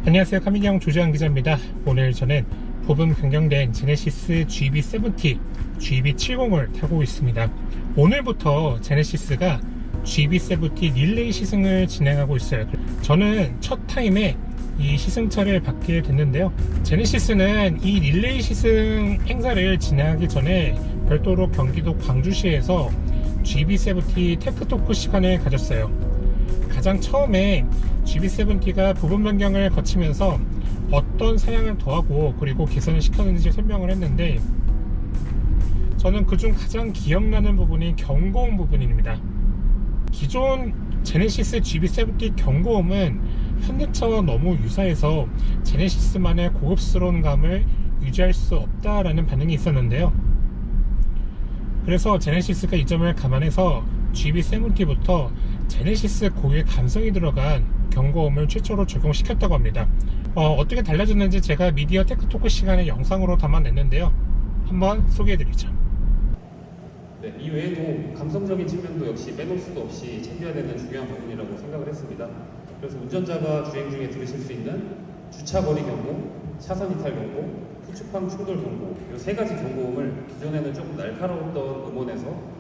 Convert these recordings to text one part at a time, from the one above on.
안녕하세요, 카미경 조재환 기자입니다. 오늘 저는 부분 변경된 제네시스 GB70, GB70을 타고 있습니다. 오늘부터 제네시스가 GB70 릴레이 시승을 진행하고 있어요. 저는 첫 타임에 이 시승차를 받게 됐는데요. 제네시스는 이 릴레이 시승 행사를 진행하기 전에 별도로 경기도 광주시에서 GB70 테크토크 시간을 가졌어요. 가장 처음에 GB70가 부분 변경을 거치면서 어떤 사양을 더하고 그리고 개선을 시켰는지 설명을 했는데, 저는 그중 가장 기억나는 부분이 경고음 부분입니다. 기존 제네시스 GB70 경고음은 현대차와 너무 유사해서 제네시스만의 고급스러운 감을 유지할 수 없다라는 반응이 있었는데요. 그래서 제네시스가 이 점을 감안해서 GB70부터 제네시스 고유의 감성이 들어간 경고음을 최초로 적용시켰다고 합니다. 어떻게 달라졌는지 제가 미디어 테크토크 시간에 영상으로 담아냈는데요. 한번 소개해드리죠. 네, 이 외에도 감성적인 측면도 역시 빼놓을 수도 없이 챙겨야 되는 중요한 부분이라고 생각을 했습니다. 그래서 운전자가 주행 중에 들으실 수 있는 주차거리 경고, 차선 이탈 경고, 후측방 충돌 경고, 이 세 가지 경고음을 기존에는 조금 날카로웠던 음원에서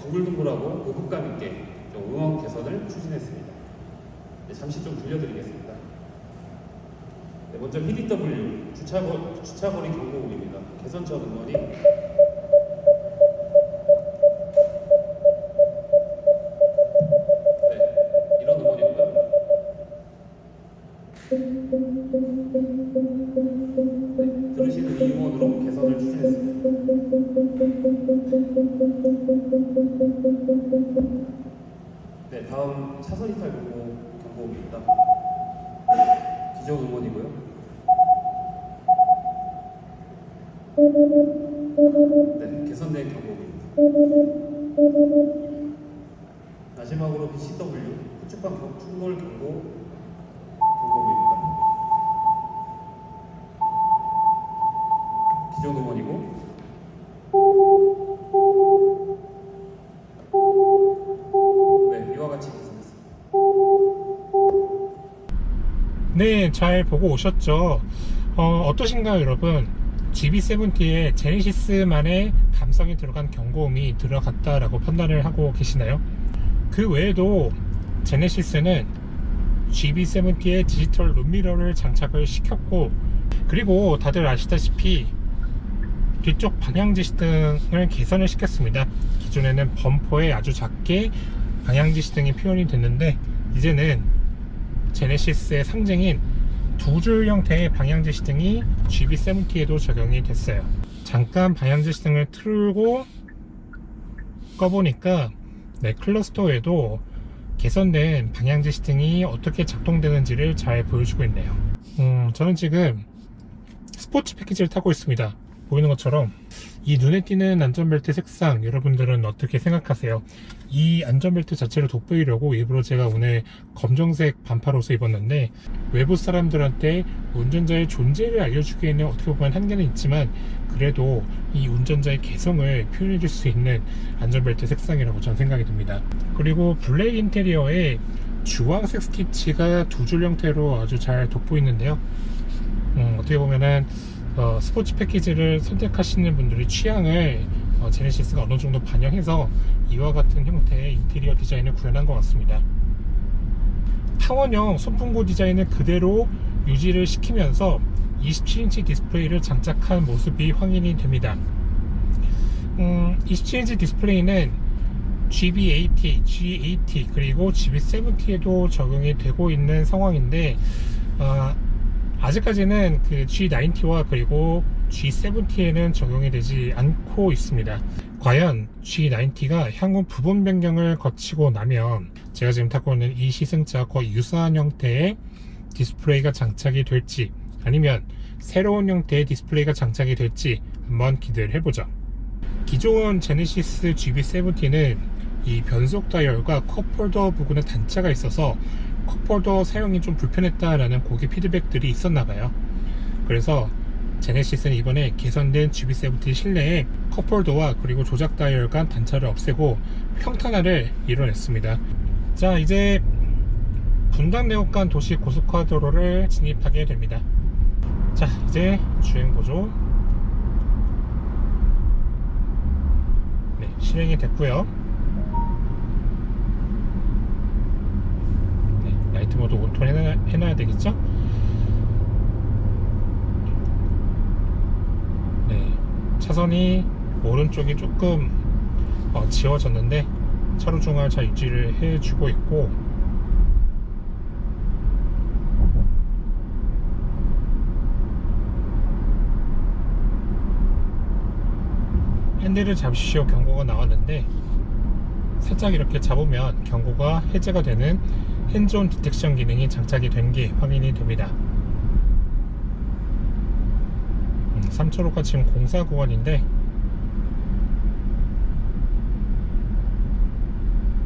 둥글둥글하고 고급감 있게 음원 개선을 추진했습니다. 네, 잠시 좀 들려드리겠습니다. 네, 먼저 PDW 주차거리 경고음입니다. 개선 전 음원이 이런 음원이고요. 네, 들으시는 이 음원으로 개선을 추진했습니다. 네, 다음 차선 이탈 경고음입니다. 기존 음원이고요. 네, 개선된 경고음입니다. 마지막으로 PCW 후측방 충돌 경고음입니다. 기존 음원이고, 네, 이와 같이 개선했습니다. 네, 잘 보고 오셨죠? 어떠신가요, 여러분? GB70에 제네시스만의 감성이 들어간 경고음이 들어갔다라고 판단을 하고 계시나요? 그 외에도 제네시스는 GB70에 디지털 룸미러를 장착을 시켰고, 그리고 다들 아시다시피 뒤쪽 방향지시등을 개선을 시켰습니다. 기존에는 범퍼에 아주 작게 방향지시등이 표현이 됐는데, 이제는 제네시스의 상징인 두 줄 형태의 방향지시등이 GB70에도 적용이 됐어요. 잠깐 방향지시등을 틀고 꺼보니까 클러스터에도 개선된 방향지시등이 어떻게 작동되는지를 잘 보여주고 있네요. 저는 지금 스포츠 패키지를 타고 있습니다. 보이는 것처럼 이 눈에 띄는 안전벨트 색상, 여러분들은 어떻게 생각하세요? 이 안전벨트 자체를 돋보이려고 일부러 제가 오늘 검정색 반팔 옷을 입었는데, 외부 사람들한테 운전자의 존재를 알려주기에는 어떻게 보면 한계는 있지만, 그래도 이 운전자의 개성을 표현해 줄 수 있는 안전벨트 색상이라고 저는 생각이 듭니다. 그리고 블랙 인테리어에 주황색 스티치가 두 줄 형태로 아주 잘 돋보이는데요. 어떻게 보면은 스포츠 패키지를 선택하시는 분들의 취향을 제네시스가 어느 정도 반영해서 이와 같은 형태의 인테리어 디자인을 구현한 것 같습니다. 타원형 손풍구 디자인을 그대로 유지를 시키면서 27인치 디스플레이를 장착한 모습이 확인이 됩니다. 27인치 디스플레이는 GB80, G80 그리고 GB70에도 적용이 되고 있는 상황인데, 아직까지는 그 G90와 그리고 G70에는 적용이 되지 않고 있습니다. 과연 G90가 향후 부분 변경을 거치고 나면 제가 지금 타고 있는 이 시승차와 거의 유사한 형태의 디스플레이가 장착이 될지, 아니면 새로운 형태의 디스플레이가 장착이 될지 한번 기대를 해보죠. 기존 제네시스 GB70는 이 변속 다이얼과 컵홀더 부분에 단차가 있어서 컵홀더 사용이 좀 불편했다라는 고객 피드백들이 있었나봐요. 그래서 제네시스는 이번에 개선된 GB70 실내에 컵홀더와 그리고 조작 다이얼 간 단차를 없애고 평탄화를 이뤄냈습니다. 자, 이제 분당내곡간 도시 고속화도로를 진입하게 됩니다. 자, 이제 주행보조 실행이 됐고요. 라이트 모드 온톤 해놔야 되겠죠? 차선이 오른쪽이 조금 지워졌는데 차로 중앙을 잘 유지를 해주고 있고, 핸들을 잡으시오 경고가 나왔는데 살짝 이렇게 잡으면 경고가 해제가 되는 핸즈온 디텍션 기능이 장착이 된 게 확인이 됩니다. 3차로가 지금 공사 구간인데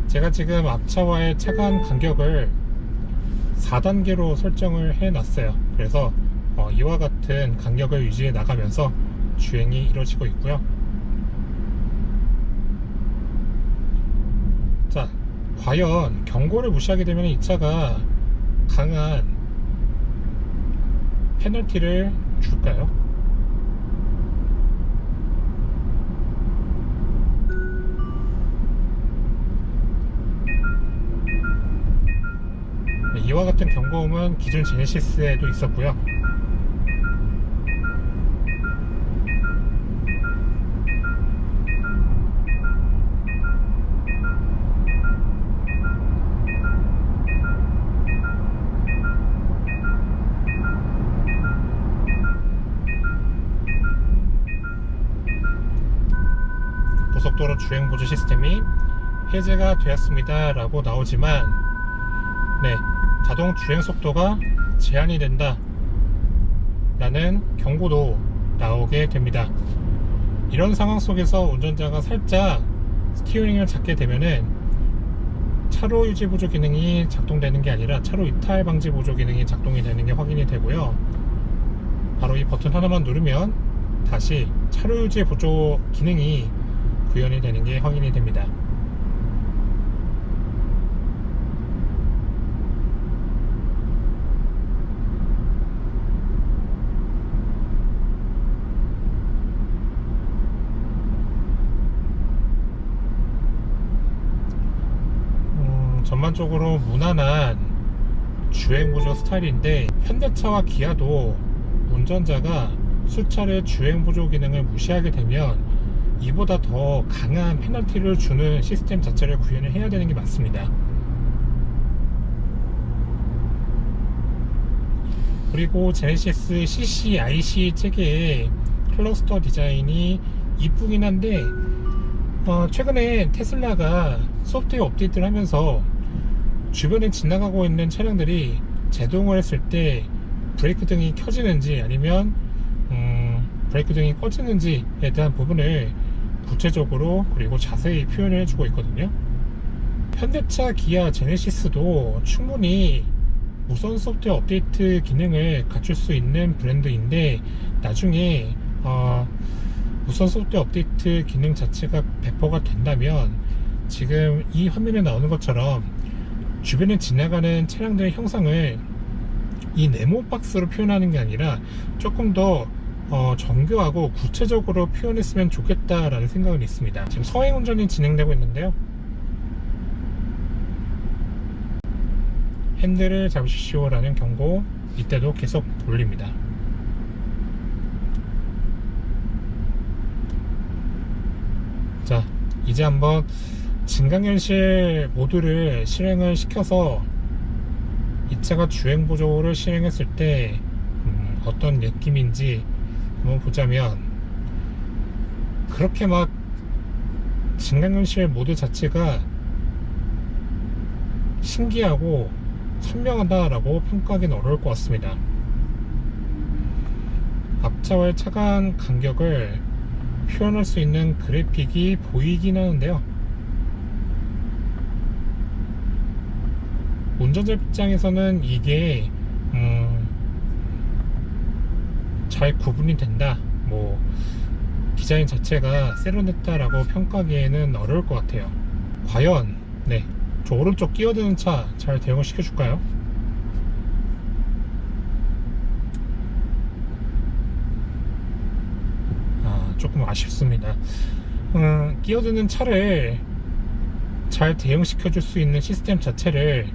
제가 지금 앞차와의 차간 간격을 4단계로 설정을 해 놨어요. 그래서 이와 같은 간격을 유지해 나가면서 주행이 이루어지고 있고요. 자, 과연 경고를 무시하게 되면 이 차가 강한 페널티를 줄까요? 이와 같은 경고음은 기존 제네시스에도 있었고요. 고속도로 주행보조 시스템이 해제가 되었습니다 라고 나오지만 자동 주행 속도가 제한이 된다 라는 경고도 나오게 됩니다. 이런 상황 속에서 운전자가 살짝 스티어링을 잡게 되면은 차로 유지 보조 기능이 작동되는 게 아니라 차로 이탈 방지 보조 기능이 작동이 되는 게 확인이 되고요. 바로 이 버튼 하나만 누르면 다시 차로 유지 보조 기능이 구현이 되는 게 확인이 됩니다. 전반적으로 무난한 주행보조 스타일인데 현대차와 기아도 운전자가 수차례 주행보조 기능을 무시하게 되면 이보다 더 강한 페널티를 주는 시스템 자체를 구현을 해야 되는 게 맞습니다. 그리고 제네시스 CC, IC 체계의 클러스터 디자인이 이쁘긴 한데 최근에 테슬라가 소프트웨어 업데이트를 하면서 주변에 지나가고 있는 차량들이 제동을 했을 때 브레이크 등이 켜지는지 아니면 브레이크 등이 꺼지는지에 대한 부분을 구체적으로 그리고 자세히 표현을 해주고 있거든요. 현대차, 기아, 제네시스도 충분히 무선 소프트웨어 업데이트 기능을 갖출 수 있는 브랜드인데 나중에 무선 소프트웨어 업데이트 기능 자체가 배포가 된다면 지금 이 화면에 나오는 것처럼 주변에 지나가는 차량들의 형상을 이 네모 박스로 표현하는 게 아니라 조금 더 정교하고 구체적으로 표현했으면 좋겠다라는 생각은 있습니다. 지금 서행 운전이 진행되고 있는데요. 핸들을 잡으십시오 라는 경고 이때도 계속 울립니다. 자, 이제 한번 증강현실 모드를 실행을 시켜서 이 차가 주행보조를 실행했을 때 어떤 느낌인지 한번 보자면, 그렇게 막 증강현실 모드 자체가 신기하고 선명하다라고 평가하기는 어려울 것 같습니다. 앞차와의 차간 간격을 표현할 수 있는 그래픽이 보이긴 하는데요, 운전자 입장에서는 이게 잘 구분이 된다, 뭐 디자인 자체가 세련됐다라고 평가하기에는 어려울 것 같아요. 과연 저 오른쪽 끼어드는 차 잘 대응을 시켜줄까요? 조금 아쉽습니다. 끼어드는 차를 잘 대응시켜줄 수 있는 시스템 자체를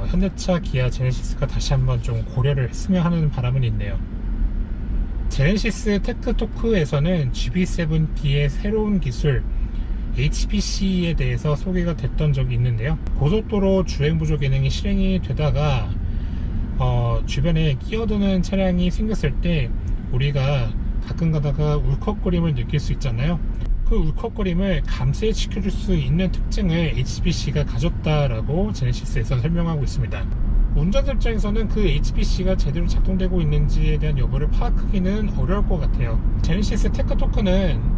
현대차, 기아, 제네시스가 다시 한번 좀 고려를 했으면 하는 바람은 있네요. 제네시스 테크토크에서는 GB7T의 새로운 기술 HPC에 대해서 소개가 됐던 적이 있는데요. 고속도로 주행보조 기능이 실행이 되다가 주변에 끼어드는 차량이 생겼을 때 우리가 가끔 가다가 울컥거림을 느낄 수 있잖아요. 그 울컥거림을 감쇄시켜줄 수 있는 특징을 HPC가 가졌다라고 제네시스에서 설명하고 있습니다. 운전자 입장에서는 그 HPC가 제대로 작동되고 있는지에 대한 여부를 파악하기는 어려울 것 같아요. 제네시스 테크토크는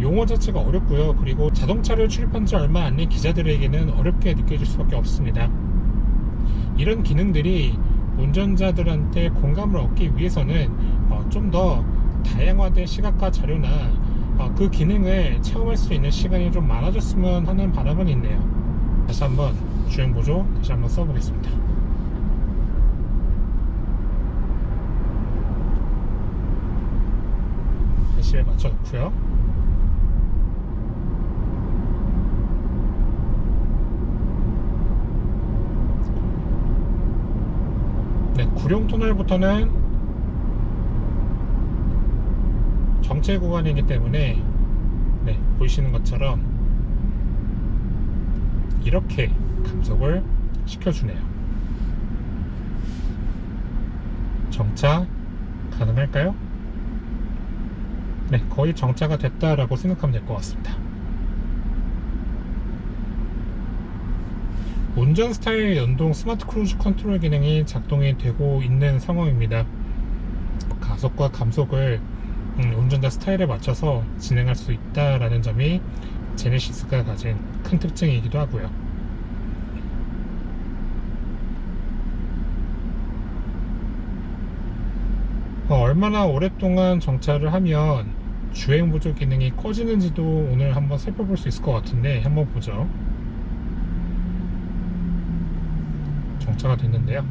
용어 자체가 어렵고요. 그리고 자동차를 출입한 지 얼마 안 된 기자들에게는 어렵게 느껴질 수밖에 없습니다. 이런 기능들이 운전자들한테 공감을 얻기 위해서는 좀 더 다양화된 시각과 자료나 그 기능을 체험할 수 있는 시간이 좀 많아졌으면 하는 바람은 있네요. 다시 한번 주행보조 다시 한번 써보겠습니다. 배시에 맞춰 놓고요. 네, 구룡 터널부터는 정체 구간이기 때문에 보이시는 것처럼 이렇게 감속을 시켜주네요. 정차 가능할까요? 네, 거의 정차가 됐다라고 생각하면 될 것 같습니다. 운전 스타일 연동 스마트 크루즈 컨트롤 기능이 작동이 되고 있는 상황입니다. 가속과 감속을 운전자 스타일에 맞춰서 진행할 수 있다라는 점이 제네시스가 가진 큰 특징이기도 하고요. 얼마나 오랫동안 정차를 하면 주행 보조 기능이 꺼지는지도 오늘 한번 살펴볼 수 있을 것 같은데 한번 보죠. 정차가 됐는데요.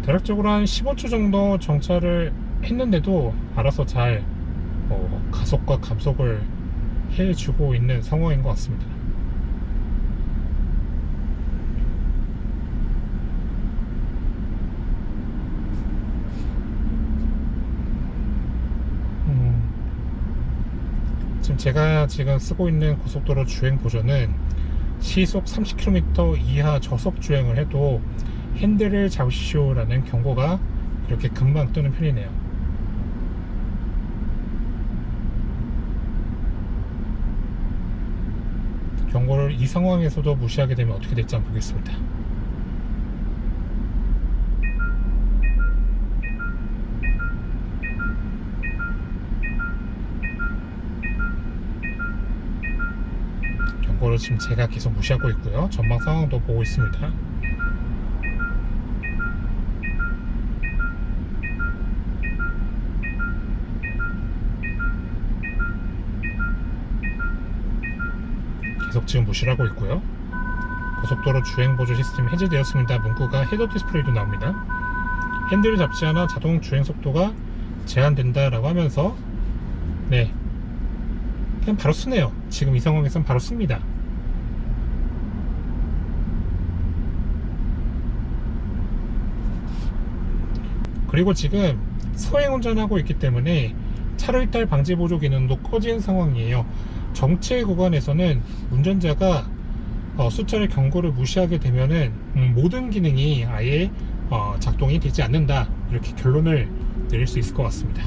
대략적으로 한 15초 정도 정차를 했는데도 알아서 잘 가속과 감속을 해주고 있는 상황인 것 같습니다. 지금 제가 쓰고 있는 고속도로 주행 보조는 시속 30km 이하 저속 주행을 해도 핸들을 잡으시오 라는 경고가 이렇게 금방 뜨는 편이네요. 경고를 이 상황에서도 무시하게 되면 어떻게 될지 한번 보겠습니다. 경고를 지금 제가 계속 무시하고 있고요. 전방 상황도 보고 있습니다. 계속 지금 무시를 하고 있고요. 고속도로 주행보조 시스템이 해제되었습니다. 문구가 헤더 디스플레이도 나옵니다. 핸들을 잡지 않아 자동 주행 속도가 제한된다 라고 하면서 그냥 바로 쓰네요. 지금 이 상황에선 바로 씁니다. 그리고 지금 서행 운전하고 있기 때문에 차로 이탈 방지 보조 기능도 꺼진 상황이에요. 정체 구간에서는 운전자가 수차례 경고를 무시하게 되면은 모든 기능이 아예 작동이 되지 않는다, 이렇게 결론을 내릴 수 있을 것 같습니다.